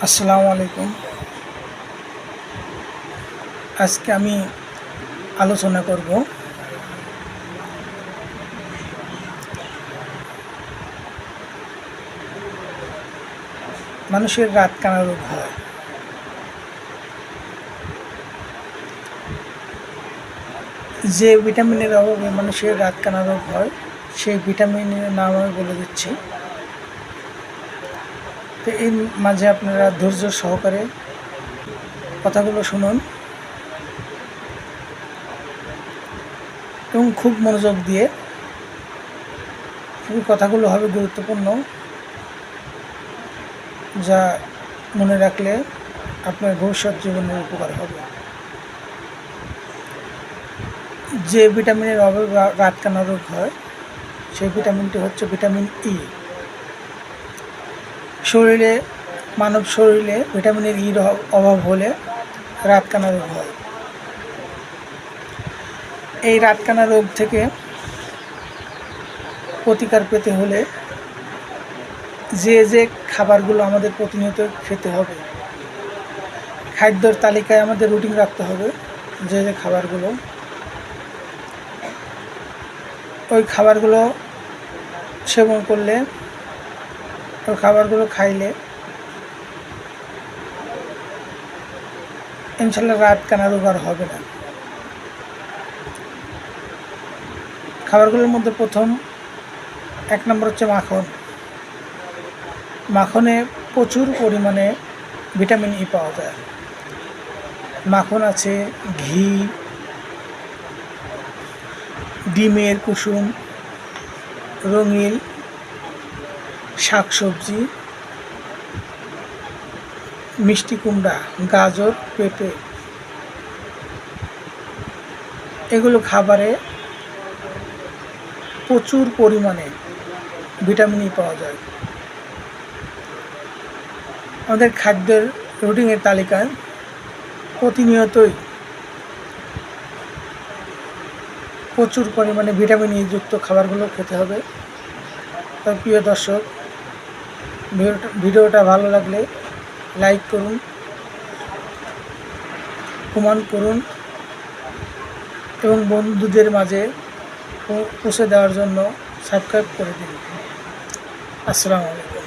আসসালামু আলাইকুম। আজকে আমি আলোচনা করব মানুষের রাতকানা রোগ হয়। যে ভিটামিনের অভাবে মানুষের রাতকানা রোগ হয় সেই ভিটামিনের নাম আমি বলে দিচ্ছি। তো এই মাঝে আপনারা ধৈর্য সহকারে কথাগুলো শুনুন এবং খুব মনোযোগ দিয়ে, এই কথাগুলো হবে গুরুত্বপূর্ণ, যা মনে রাখলে আপনার ভবিষ্যৎ জীবনের উপকার হবে। যে ভিটামিনের অভাবে রাতকানা রোগ হয় সেই ভিটামিনটি হচ্ছে ভিটামিন ই। মানব শরীরে ভিটামিনের ইর অভাব হলে রাতকানা রোগ হয়। এই রাতকানা রোগ থেকে প্রতিকার পেতে হলে যে খাবারগুলো আমাদের প্রতিনিয়ত খেতে হবে, খাদ্যর তালিকায় আমাদের রুটিন রাখতে হবে। যে খাবারগুলো, ওই খাবারগুলো সেবন করলে, ওই খাবারগুলো খাইলে ইনশাল্লাহ রাতকানা রোগ আর হবে না। খাবারগুলোর মধ্যে এক নম্বর হচ্ছে মাখন। মাখনে প্রচুর পরিমাণে ভিটামিন ই পাওয়া যায়। মাখন আছে, ঘি, ডিমের কুসুম, রঙিন শাকসবজি, মিষ্টি কুমড়া, গাজর, পেঁপে, এগুলো খাবারে প্রচুর পরিমাণে ভিটামিন ই পাওয়া যায়। আমাদের খাদ্যের রুটিনের তালিকায় প্রতিনিয়তই প্রচুর পরিমাণে ভিটামিন ই যুক্ত খাবারগুলো খেতে হবে। তাই প্রিয় দর্শক, ভিডিওটা ভালো লাগলে লাইক করুন, কমেন্ট করুন এবং বন্ধুদের মাঝে পৌঁছে দেওয়ার জন্য সাবস্ক্রাইব করে দিন। আসসালামু আলাইকুম।